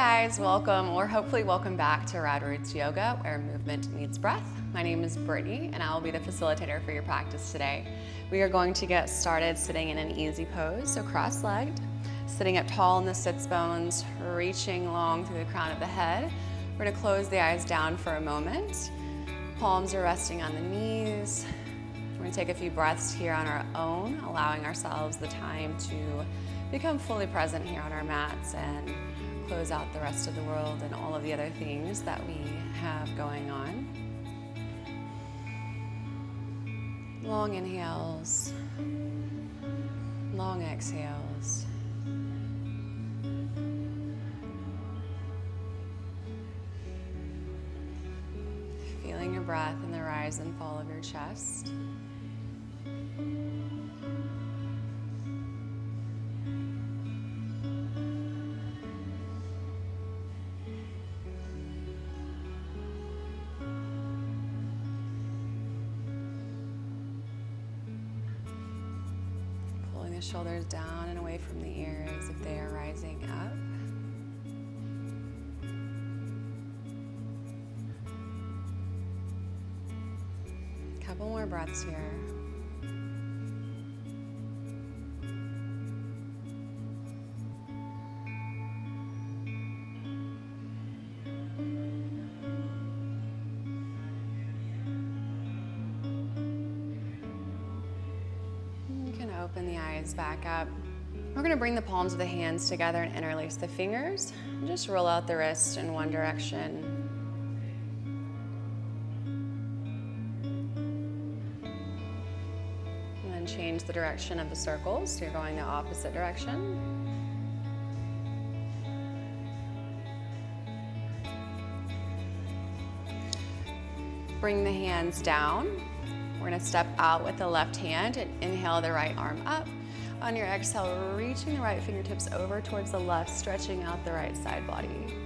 guys, welcome or hopefully welcome back to Rad Roots Yoga, where movement meets breath. My name is Brittany and I will be the facilitator for your practice today. We are going to get started sitting in an easy pose, so cross-legged, sitting up tall in the sits bones, reaching long through the crown of the head. We're going to close the eyes down for a moment. Palms are resting on the knees. We're going to take a few breaths here on our own, allowing ourselves the time to become fully present here on our mats and close out the rest of the world and all of the other things that we have going on. Long inhales, long exhales. Feeling your breath in the rise and fall of your chest. Pulling the shoulders down and away from the ears if they are rising up. Couple more breaths here. You can open the eyes back up. We're going to bring the palms of the hands together and interlace the fingers. Just roll out the wrist in one direction. Change the direction of the circles, so you're going the opposite direction. Bring the hands down. We're going to step out with the left hand and inhale the right arm up. On your exhale, reaching the right fingertips over towards the left, stretching out the right side body.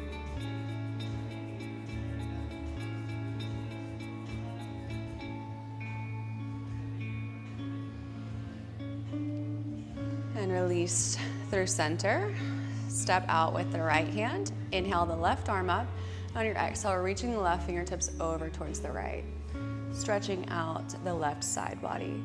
And release through center. Step out with the right hand. Inhale the left arm up. On your exhale, reaching the left fingertips over towards the right. Stretching out the left side body.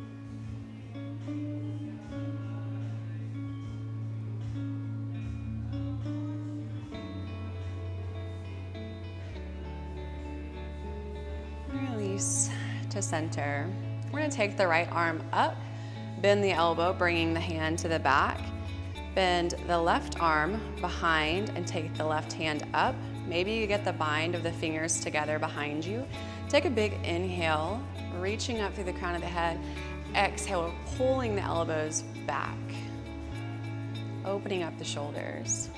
Release to center. We're going to take the right arm up. Bend the elbow, bringing the hand to the back. Bend the left arm behind and take the left hand up. Maybe you get the bind of the fingers together behind you. Take a big inhale, reaching up through the crown of the head. Exhale, pulling the elbows back. Opening up the shoulders.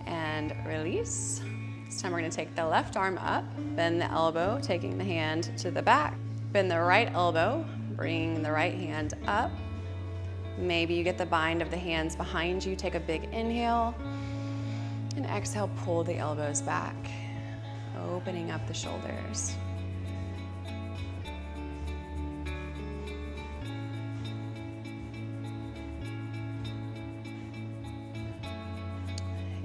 And release. This time we're going to take the left arm up, bend the elbow, taking the hand to the back. Bend the right elbow, bringing the right hand up. Maybe you get the bind of the hands behind you. Take a big inhale. And exhale, pull the elbows back, opening up the shoulders.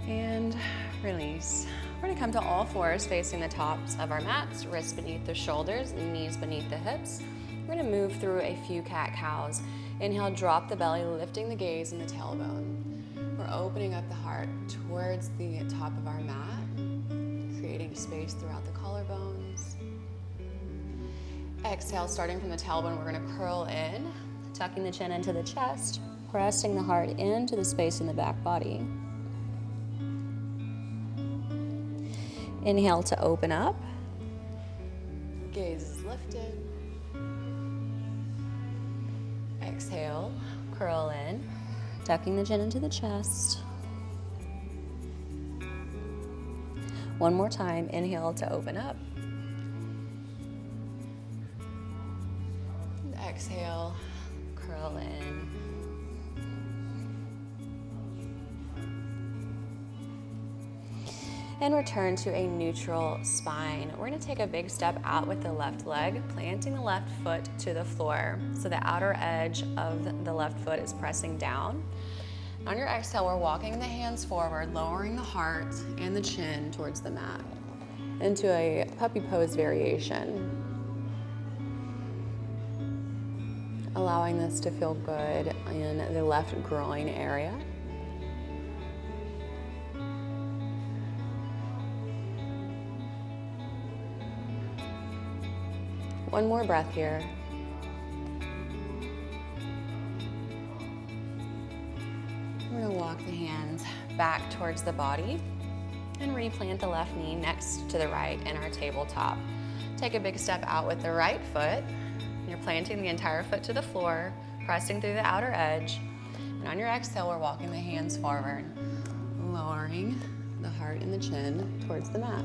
And release. We're going to come to all fours facing the tops of our mats, wrists beneath the shoulders, knees beneath the hips. We're going to move through a few cat-cows. Inhale, drop the belly, lifting the gaze and the tailbone. We're opening up the heart towards the top of our mat, creating space throughout the collarbones. Exhale, starting from the tailbone, we're going to curl in, tucking the chin into the chest, pressing the heart into the space in the back body. Inhale to open up. Gaze is lifted. Exhale, curl in, tucking the chin into the chest. One more time, inhale to open up. Exhale, curl in. and return to a neutral spine. We're gonna take a big step out with the left leg, planting the left foot to the floor. So the outer edge of the left foot is pressing down. On your exhale, we're walking the hands forward, lowering the heart and the chin towards the mat into a puppy pose variation. Allowing this to feel good in the left groin area. One more breath here. We're gonna walk the hands back towards the body and replant the left knee next to the right in our tabletop. Take a big step out with the right foot. You're planting the entire foot to the floor, pressing through the outer edge. And on your exhale, we're walking the hands forward, lowering the heart and the chin towards the mat.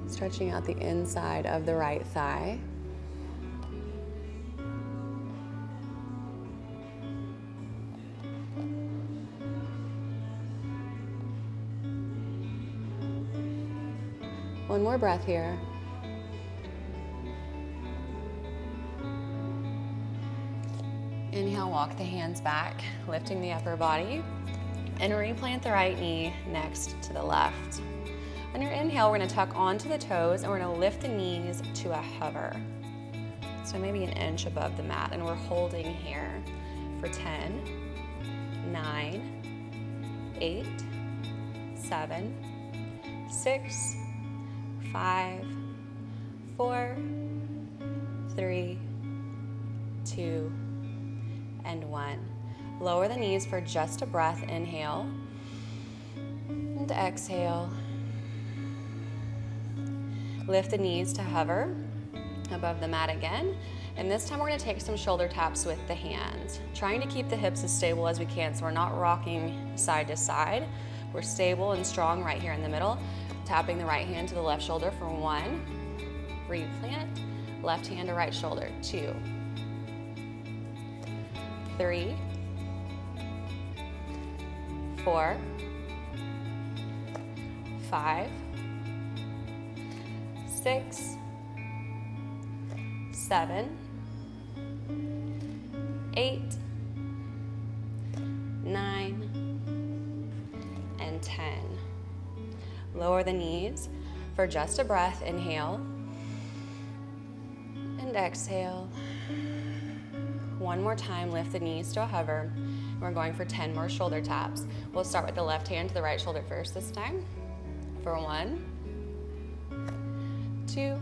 Stretching out the inside of the right thigh. One more breath here. Inhale, walk the hands back, lifting the upper body, and replant the right knee next to the left. On your inhale, we're gonna tuck onto the toes and we're gonna lift the knees to a hover. So maybe an inch above the mat, and we're holding here for 10, 9, 8, 7, 6, 5, 4, 3, 2, and 1. Lower the knees for just a breath. Inhale and exhale. Lift the knees to hover above the mat again. And this time we're gonna take some shoulder taps with the hands, trying to keep the hips as stable as we can so we're not rocking side to side. We're stable and strong right here in the middle. Tapping the right hand to the left shoulder for 1. Replant. Left hand to right shoulder. 2. 3. 4. 5. 6, 7, 8, 9, and 10. Lower the knees for just a breath. Inhale and exhale. One more time, lift the knees to a hover. We're going for 10 more shoulder taps. We'll start with the left hand to the right shoulder first this time. For 1, 2,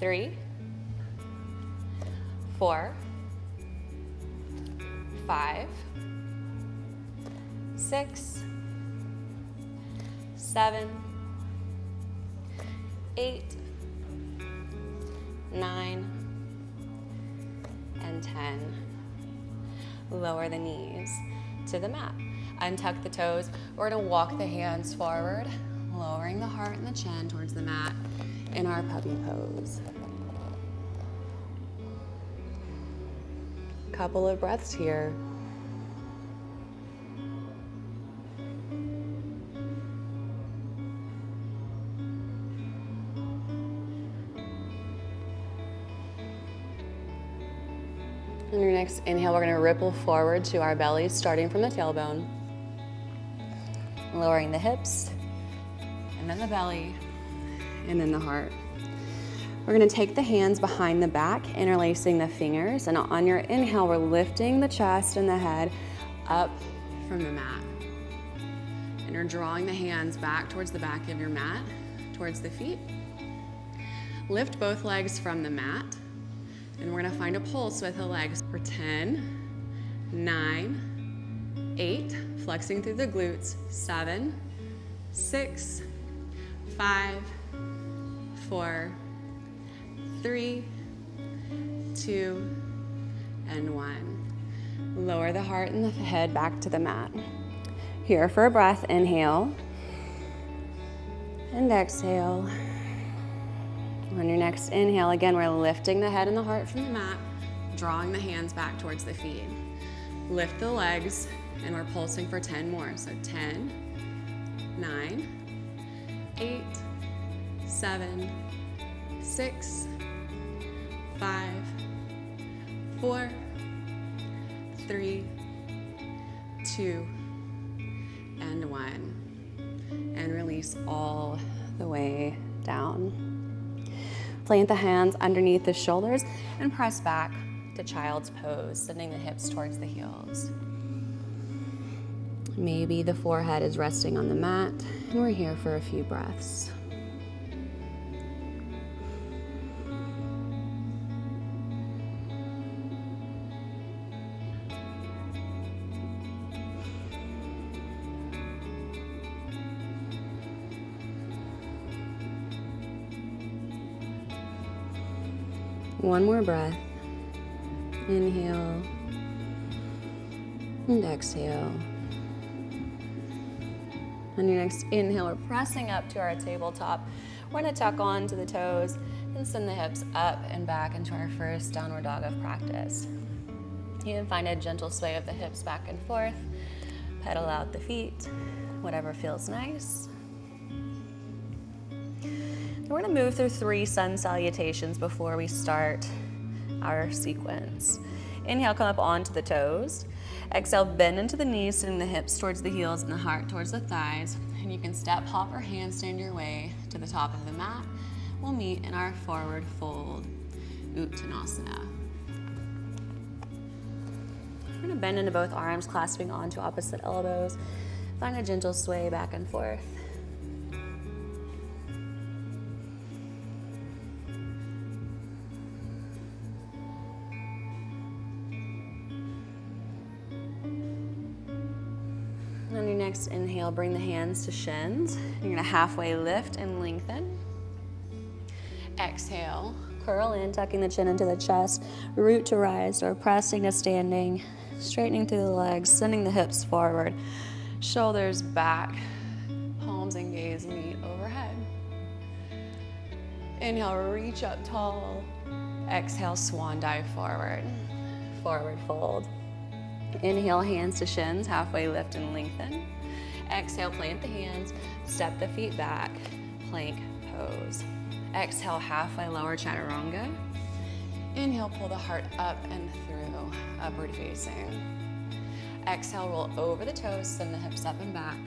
3, 4, 5, 6, 7, 8, 9, and 10. Lower the knees to the mat. Untuck the toes. We're gonna walk the hands forward, lowering the heart and the chin towards the mat in our puppy pose. Couple of breaths here. On your next inhale, we're gonna ripple forward to our bellies, starting from the tailbone. Lowering the hips, and then the belly, and then the heart. We're gonna take the hands behind the back, interlacing the fingers, and on your inhale, we're lifting the chest and the head up from the mat. And you're drawing the hands back towards the back of your mat, towards the feet. Lift both legs from the mat, and we're gonna find a pulse with the legs for 10, 9, 8, flexing through the glutes, 7, 6, 5, 4, 3, 2, and 1. Lower the heart and the head back to the mat. Here for a breath, inhale and exhale. On your next inhale, again, we're lifting the head and the heart from the mat, drawing the hands back towards the feet. Lift the legs, and we're pulsing for 10 more. So 10, 8, 7, 6, 5, 4, 3, 2, and 1. And release all the way down. Plant the hands underneath the shoulders and press back to child's pose, sending the hips towards the heels. Maybe the forehead is resting on the mat, and we're here for a few breaths. One more breath. Inhale and exhale. On your next inhale, we're pressing up to our tabletop. We're going to tuck onto the toes and send the hips up and back into our first downward dog of practice. You can find a gentle sway of the hips back and forth. Pedal out the feet, whatever feels nice. We're going to move through 3 sun salutations before we start our sequence. Inhale, come up onto the toes. Exhale, bend into the knees, sending the hips towards the heels and the heart towards the thighs. And you can step, hop, or handstand your way to the top of the mat. We'll meet in our forward fold, Uttanasana. We're going to bend into both arms, clasping onto opposite elbows. Find a gentle sway back and forth. On your next inhale, bring the hands to shins. You're gonna halfway lift and lengthen. Exhale, curl in, tucking the chin into the chest, root to rise, or pressing to standing, straightening through the legs, sending the hips forward, shoulders back, palms and gaze meet overhead. Inhale, reach up tall. Exhale, swan dive forward, forward fold. Inhale, hands to shins, halfway lift and lengthen. Exhale, plant the hands, step the feet back, plank pose. Exhale, halfway lower chaturanga. Inhale, pull the heart up and through, upward facing. Exhale, roll over the toes, send the hips up and back,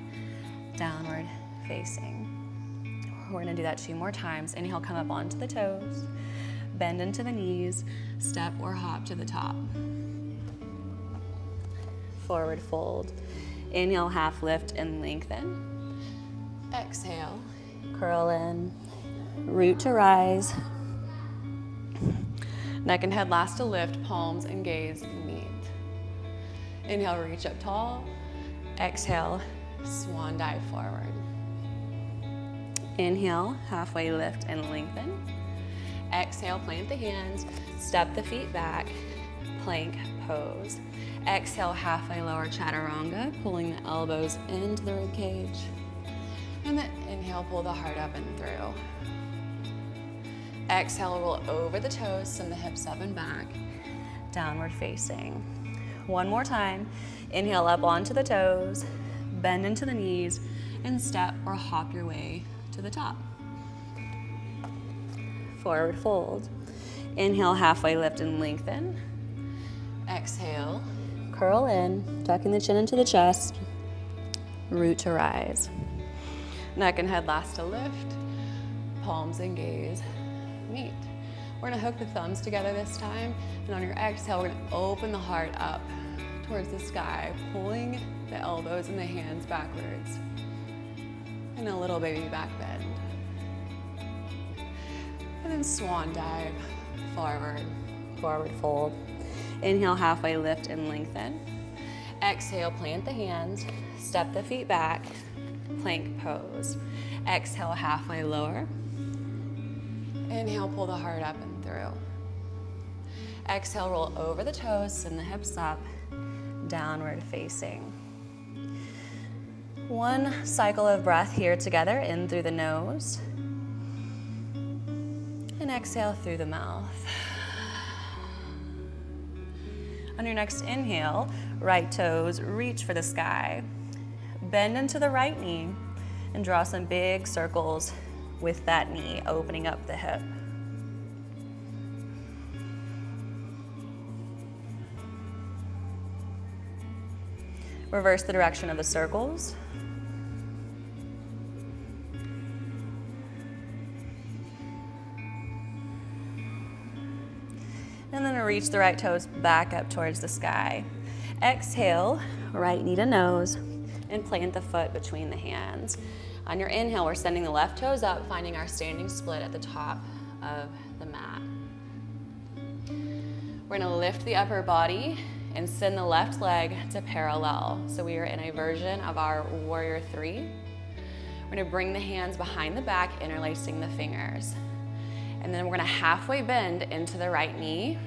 downward facing. We're gonna do that 2 more times. Inhale, come up onto the toes, bend into the knees, step or hop to the top. Forward fold. Inhale, half lift and lengthen. Exhale, curl in, root to rise. Neck and head last to lift, palms and gaze meet. Inhale, reach up tall. Exhale, swan dive forward. Inhale, halfway lift and lengthen. Exhale, plant the hands, step the feet back, plank pose. Exhale, halfway lower chaturanga, pulling the elbows into the rib cage. And then inhale, pull the heart up and through. Exhale, roll over the toes, send the hips up and back, downward facing. One more time. Inhale up onto the toes, bend into the knees, and step or hop your way to the top. Forward fold. Inhale, halfway lift and lengthen. Exhale, curl in, tucking the chin into the chest, root to rise. Neck and head last to lift, palms and gaze meet. We're gonna hook the thumbs together this time, and on your exhale, we're gonna open the heart up towards the sky, pulling the elbows and the hands backwards, and a little baby back bend. And then swan dive, forward, forward fold. Inhale, halfway lift and lengthen. Exhale, plant the hands, step the feet back, plank pose. Exhale, halfway lower. Inhale, pull the heart up and through. Exhale, roll over the toes, send the hips up, downward facing. One cycle of breath here together, in through the nose, and exhale through the mouth. On your next inhale, right toes reach for the sky. Bend into the right knee. And draw some big circles with that knee, opening up the hip. Reverse the direction of the circles. And then reach the right toes back up towards the sky. Exhale, right knee to nose, and plant the foot between the hands. On your inhale, we're sending the left toes up, finding our standing split at the top of the mat. We're gonna lift the upper body and send the left leg to parallel. So we are in a version of our warrior three. We're gonna bring the hands behind the back, interlacing the fingers. And then we're gonna halfway bend into the right knee.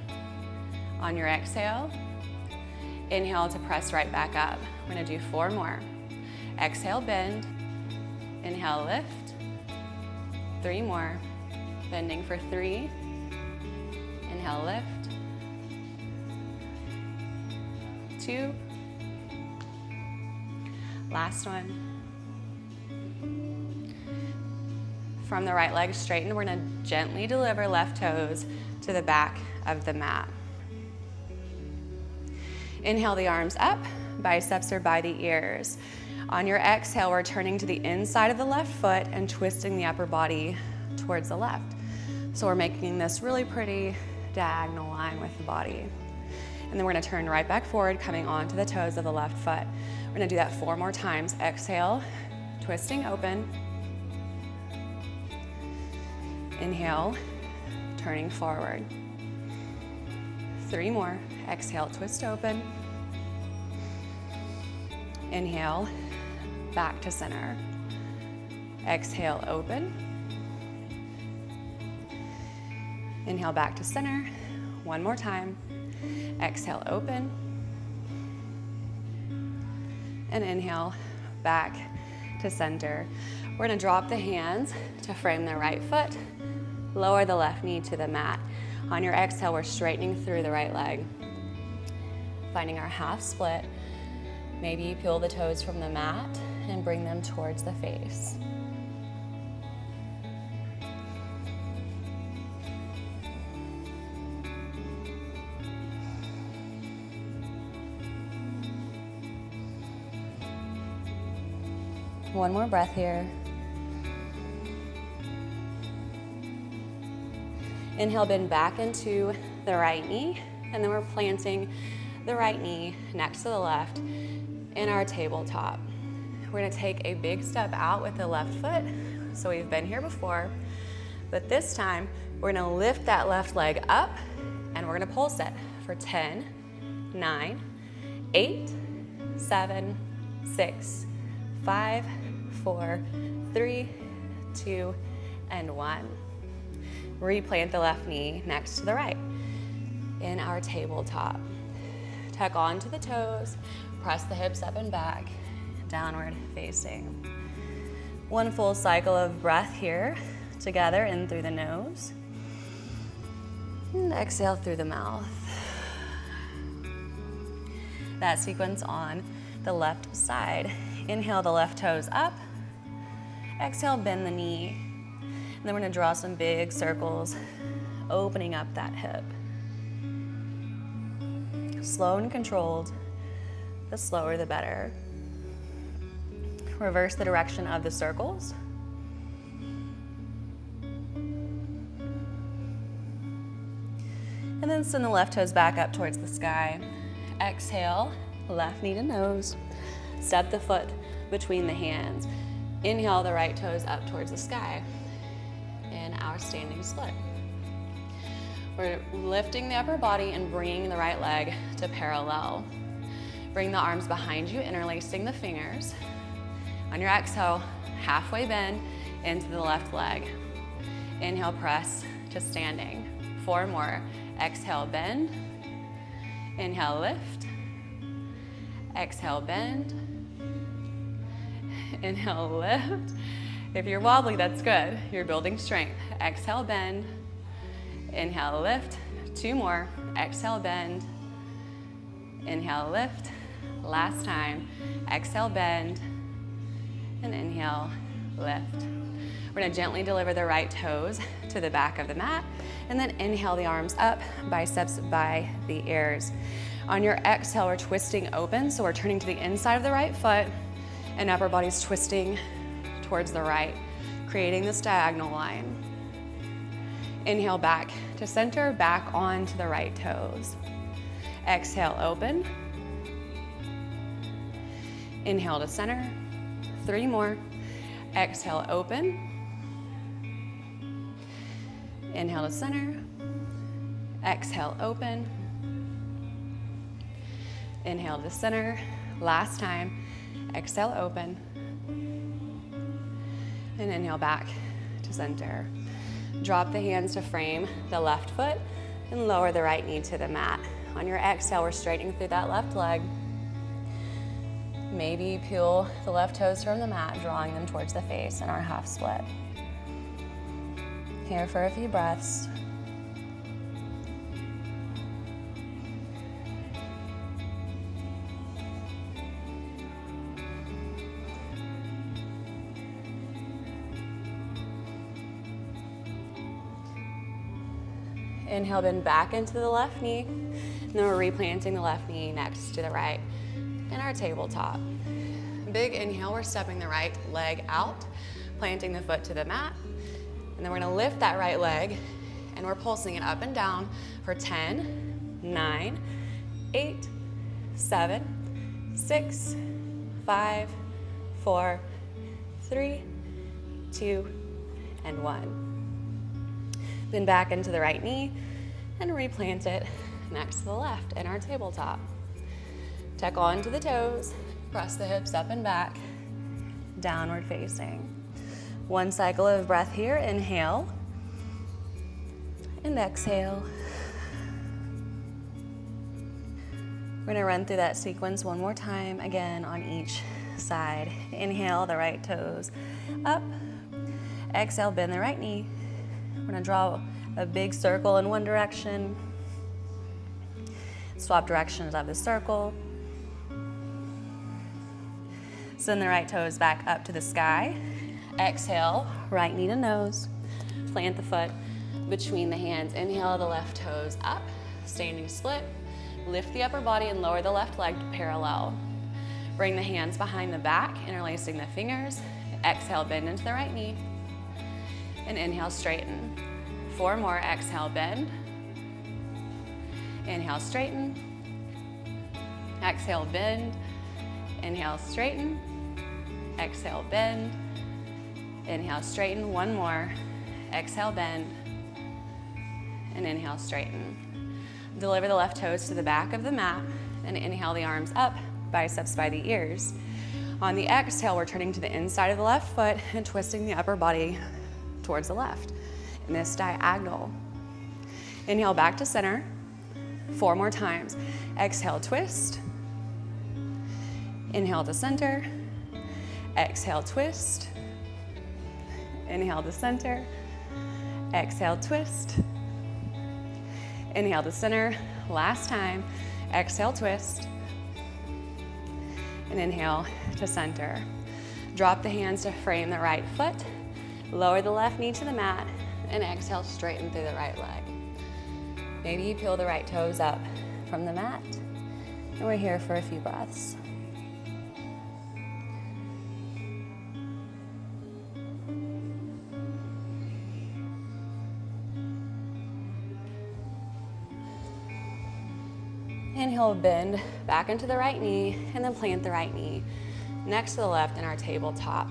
On your exhale, inhale to press right back up. We're gonna do 4 more. Exhale, bend. Inhale, lift. 3 more. Bending for 3. Inhale, lift. 2. Last one. From the right leg straighten, we're gonna gently deliver left toes to the back of the mat. Inhale the arms up, biceps are by the ears. On your exhale, we're turning to the inside of the left foot and twisting the upper body towards the left. So we're making this really pretty diagonal line with the body. And then we're gonna turn right back forward, coming onto the toes of the left foot. We're gonna do that 4 more times. Exhale, twisting open. Inhale, turning forward. 3 more. Exhale, twist open. Inhale, back to center. Exhale, open. Inhale, back to center. 1 more time. Exhale, open. And inhale, back to center. We're gonna drop the hands to frame the right foot. Lower the left knee to the mat. On your exhale, we're straightening through the right leg. Finding our half split. Maybe you peel the toes from the mat and bring them towards the face. One more breath here. Inhale, bend back into the right knee, and then we're planting the right knee next to the left in our tabletop. We're gonna take a big step out with the left foot. So we've been here before, but this time we're gonna lift that left leg up and we're gonna pulse it for 10, 9, 8, 7, 6, 5, 4, 3, 2, and 1. Replant the left knee next to the right in our tabletop. Tuck onto the toes, press the hips up and back, downward facing. 1 full cycle of breath here, together in through the nose, and exhale through the mouth. That sequence on the left side. Inhale the left toes up, exhale, bend the knee. And then we're gonna draw some big circles, opening up that hip. Slow and controlled, the slower the better. Reverse the direction of the circles. And then send the left toes back up towards the sky. Exhale, left knee to nose. Step the foot between the hands. Inhale the right toes up towards the sky in our standing split. We're lifting the upper body and bringing the right leg to parallel. Bring the arms behind you, interlacing the fingers. On your exhale, halfway bend into the left leg. Inhale, press to standing. 4 more. Exhale, bend. Inhale, lift. Exhale, bend. Inhale, lift. If you're wobbly, that's good. You're building strength. Exhale, bend. Inhale, lift. 2 more. Exhale, bend. Inhale, lift. Last time. Exhale, bend. And inhale, lift. We're gonna gently deliver the right toes to the back of the mat, and then inhale the arms up, biceps by the ears. On your exhale, we're twisting open, so we're turning to the inside of the right foot, and upper body's twisting towards the right, creating this diagonal line. Inhale back to center, back onto the right toes. Exhale, open. Inhale to center. 3 more. Exhale, open. Inhale to center. Exhale, open. Inhale to center. Last time. Exhale, open. And inhale back to center. Drop the hands to frame the left foot and lower the right knee to the mat. On your exhale, we're straightening through that left leg. Maybe peel the left toes from the mat, drawing them towards the face in our half split. Here for a few breaths. Inhale, bend back into the left knee, and then we're replanting the left knee next to the right in our tabletop. Big inhale, we're stepping the right leg out, planting the foot to the mat, and then we're gonna lift that right leg, and we're pulsing it up and down for 10, 9, 8, 7, 6, 5, 4, 3, 2, and 1. Then back into the right knee and replant it next to the left in our tabletop. Tuck onto the toes, press the hips up and back, downward facing. 1 cycle of breath here, inhale and exhale. We're gonna run through that sequence one more time, again on each side. Inhale, the right toes up. Exhale, bend the right knee. We're gonna draw a big circle in one direction. Swap directions of the circle. Send the right toes back up to the sky. Exhale, right knee to nose. Plant the foot between the hands. Inhale the left toes up, standing split. Lift the upper body and lower the left leg to parallel. Bring the hands behind the back, interlacing the fingers. Exhale, bend into the right knee. And inhale, straighten. 4 more, exhale, bend. Inhale, straighten. Exhale, bend. Inhale, straighten. Exhale, bend. Inhale, straighten. 1 more. Exhale, bend. And inhale, straighten. Deliver the left toes to the back of the mat and inhale the arms up, biceps by the ears. On the exhale, we're turning to the inside of the left foot and twisting the upper body towards the left in this diagonal. Inhale back to center. 4 more times. Exhale, twist. Inhale to center. Exhale, twist. Inhale to center. Exhale, twist. Inhale to center. Last time. Exhale, twist. And inhale to center. Drop the hands to frame the right foot. Lower the left knee to the mat. And exhale, straighten through the right leg. Maybe you peel the right toes up from the mat. And we're here for a few breaths. Inhale, bend back into the right knee, and then plant the right knee next to the left in our tabletop.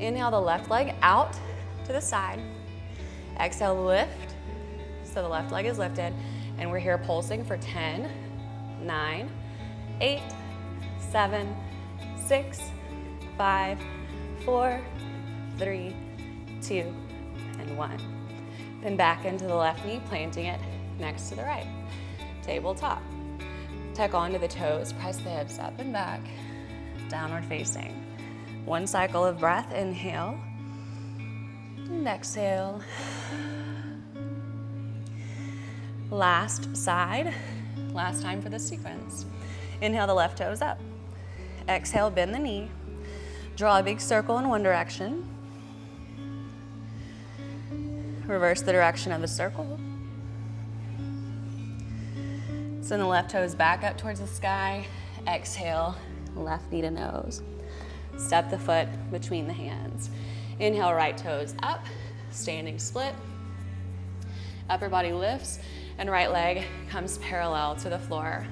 Inhale the left leg out to the side. Exhale, lift, so the left leg is lifted, and we're here pulsing for 10, 9, 8, 7, 6, 5, 4, 3, 2, and 1. Then back into the left knee, planting it next to the right. Tabletop. Tuck onto the toes, press the hips up and back, downward facing. 1 cycle of breath, inhale, and exhale. Last side, last time for this sequence. Inhale the left toes up. Exhale, bend the knee. Draw a big circle in one direction. Reverse the direction of the circle. Send the left toes back up towards the sky. Exhale, left knee to nose. Step the foot between the hands. Inhale, right toes up, standing split. Upper body lifts and right leg comes parallel to the floor.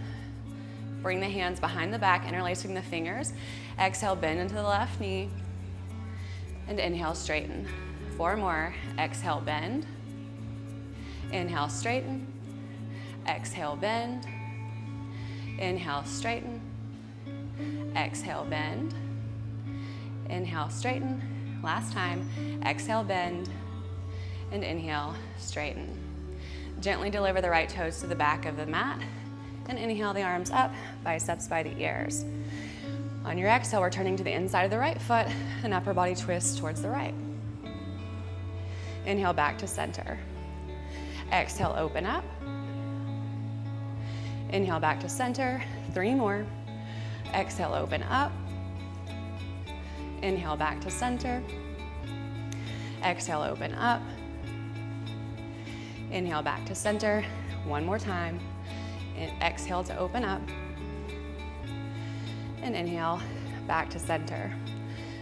Bring the hands behind the back, interlacing the fingers. Exhale, bend into the left knee. And inhale, straighten. 4 more. Exhale, bend. Inhale, straighten. Exhale, bend. Inhale, straighten. Exhale, bend. Inhale, straighten. Last time. Exhale, bend. And inhale, straighten. Gently deliver the right toes to the back of the mat. And inhale the arms up, biceps by the ears. On your exhale, we're turning to the inside of the right foot, an upper body twist towards the right. Inhale back to center. Exhale, open up. Inhale back to center, 3 more. Exhale, open up. Inhale back to center. Exhale, open up. Inhale back to center, 1 more time. Exhale to open up. And inhale back to center.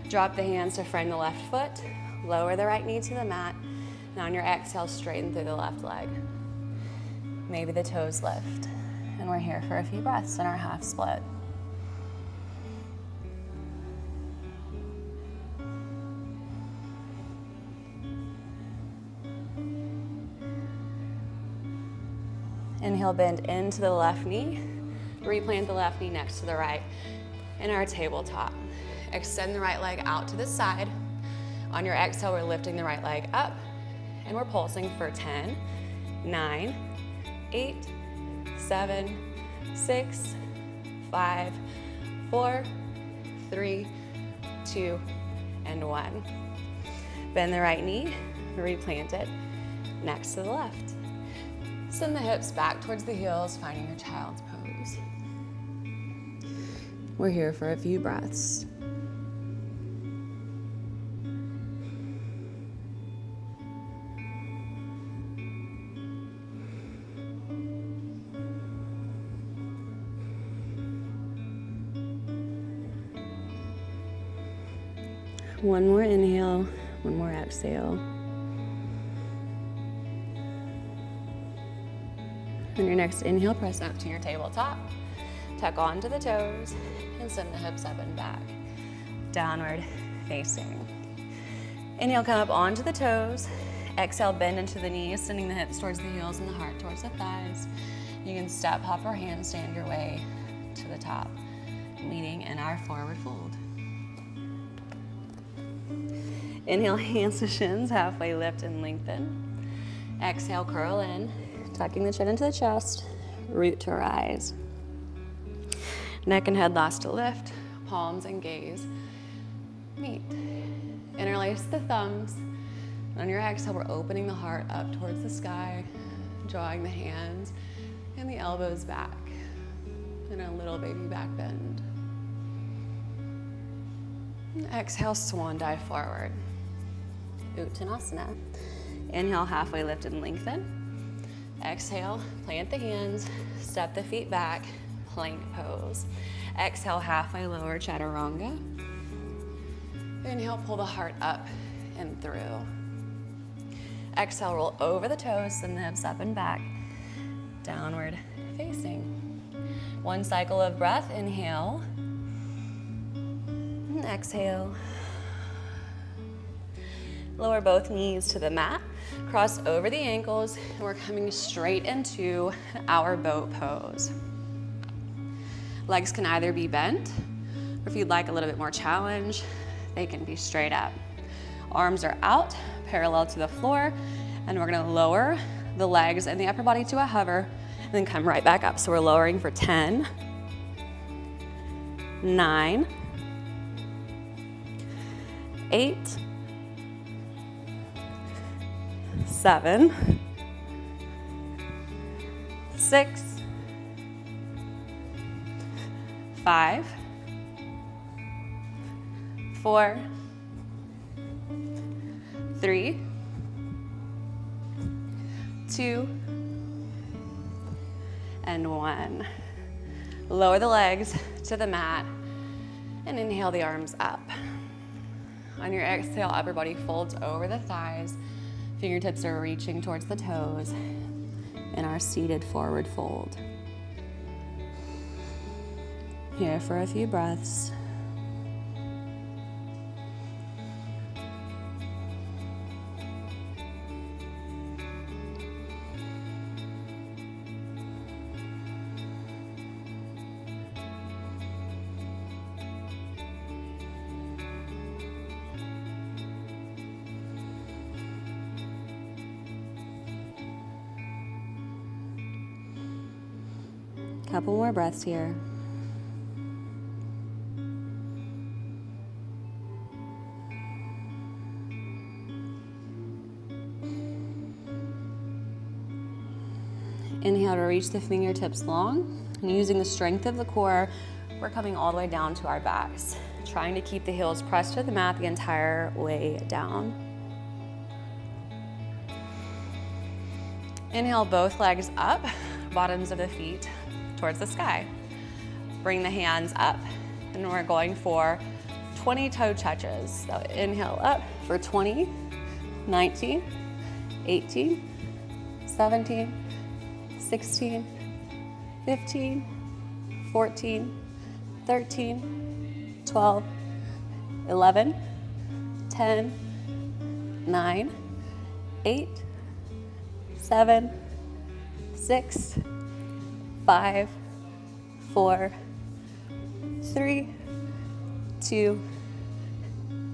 Drop the hands to frame the left foot. Lower the right knee to the mat. And on your exhale, straighten through the left leg. Maybe the toes lift. And we're here for a few breaths in our half split. Inhale, bend into the left knee. Replant the left knee next to the right in our tabletop. Extend the right leg out to the side. On your exhale, we're lifting the right leg up and we're pulsing for 10, 9, 8, 7, 6, 5, 4, 3, 2, and 1. Bend the right knee, replant it next to the left. Send the hips back towards the heels, finding your child's pose. We're here for a few breaths. One more inhale, one more exhale. On your next inhale, press up to your tabletop. Tuck onto the toes and send the hips up and back. Downward facing. Inhale, come up onto the toes. Exhale, bend into the knees, sending the hips towards the heels and the heart towards the thighs. You can step, hop, or handstand your way to the top, meeting in our forward fold. Inhale, hands to shins, halfway lift and lengthen. Exhale, curl in, tucking the chin into the chest, root to rise. Neck and head last to lift, palms and gaze meet. Interlace the thumbs. On your exhale, we're opening the heart up towards the sky, drawing the hands and the elbows back in a little baby back bend. Exhale, swan dive forward. Uttanasana. Inhale, halfway lift and lengthen. Exhale, plant the hands, step the feet back, plank pose. Exhale, halfway lower, chaturanga. Inhale, pull the heart up and through. Exhale, roll over the toes, send the hips up and back. Downward facing. 1 cycle of breath, inhale. And exhale. Lower both knees to the mat. Cross over the ankles, and we're coming straight into our boat pose. Legs can either be bent, or if you'd like a little bit more challenge, they can be straight up. Arms are out, parallel to the floor, and we're gonna lower the legs and the upper body to a hover, and then come right back up. So we're lowering for 10, 9, 8, 7, 6, 5, 4, 3, 2, and 1. Lower the legs to the mat and inhale the arms up. On your exhale, upper body folds over the thighs. Fingertips are reaching towards the toes in our seated forward fold. Here for a few breaths. Couple more breaths here. Inhale to reach the fingertips long, and using the strength of the core, we're coming all the way down to our backs, trying to keep the heels pressed to the mat the entire way down. Inhale, both legs up, bottoms of the feet towards the sky. Bring the hands up, and we're going for 20 toe touches. So inhale up for 20, 19, 18, 17, 16, 15, 14, 13, 12, 11, 10, 9, 8, 7, 6, 5, 4, 3, 2,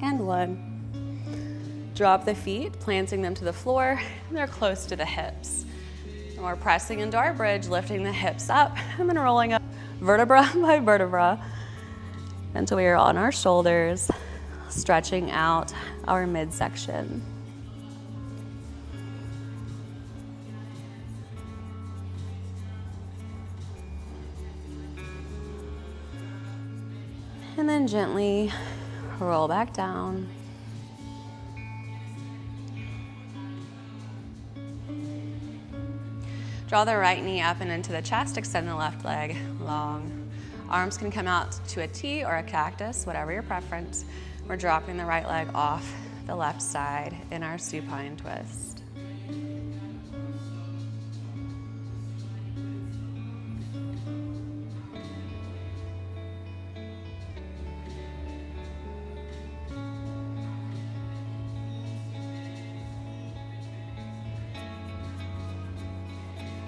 and 1. Drop the feet, planting them to the floor, and they're close to the hips. And we're pressing into our bridge, lifting the hips up, and then rolling up vertebra by vertebra until we are on our shoulders, stretching out our midsection. And then gently roll back down. Draw the right knee up and into the chest, extend the left leg long. Arms can come out to a T or a cactus, whatever your preference. We're dropping the right leg off the left side in our supine twist.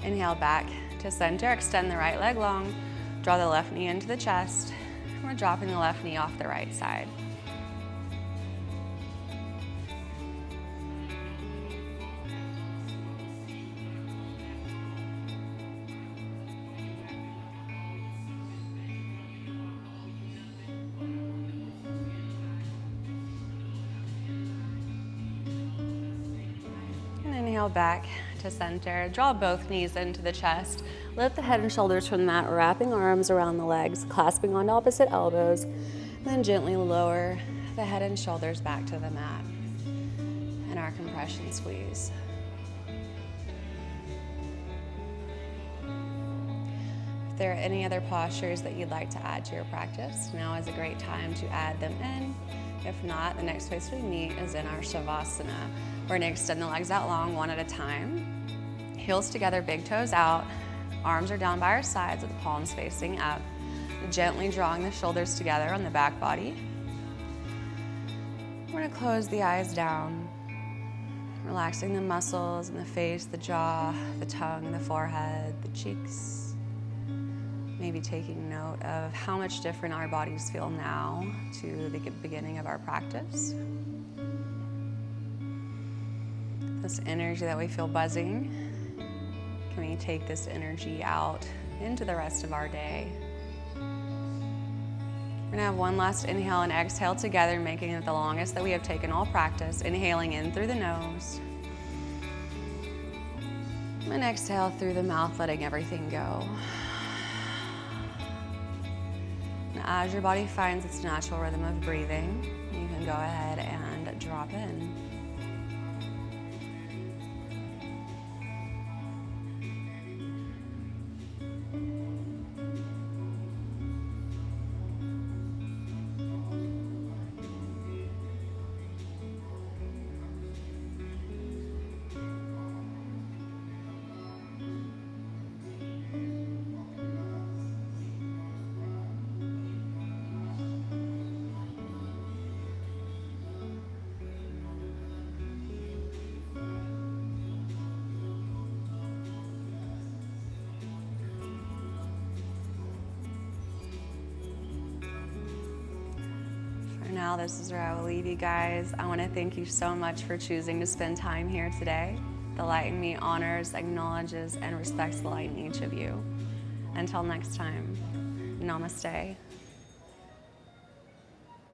Inhale back to center, extend the right leg long, draw the left knee into the chest. We're dropping the left knee off the right side. And inhale back to center. Draw both knees into the chest. Lift the head and shoulders from the mat, wrapping arms around the legs, clasping onto opposite elbows, and then gently lower the head and shoulders back to the mat and our compression squeeze. If there are any other postures that you'd like to add to your practice, now is a great time to add them in. If not, the next place we meet is in our Shavasana. We're going to extend the legs out long, one at a time. Heels together, big toes out. Arms are down by our sides with the palms facing up. Gently drawing the shoulders together on the back body. We're going to close the eyes down. Relaxing the muscles in the face, the jaw, the tongue, the forehead, the cheeks. Maybe taking note of how much different our bodies feel now to the beginning of our practice. This energy that we feel buzzing, can we take this energy out into the rest of our day? We're gonna have one last inhale and exhale together, making it the longest that we have taken all practice. Inhaling in through the nose. And exhale through the mouth, letting everything go. And as your body finds its natural rhythm of breathing, go ahead and drop in. Now this is where I will leave you guys. I want to thank you so much for choosing to spend time here today. The light in me honors, acknowledges, and respects the light in each of you. Until next time, namaste.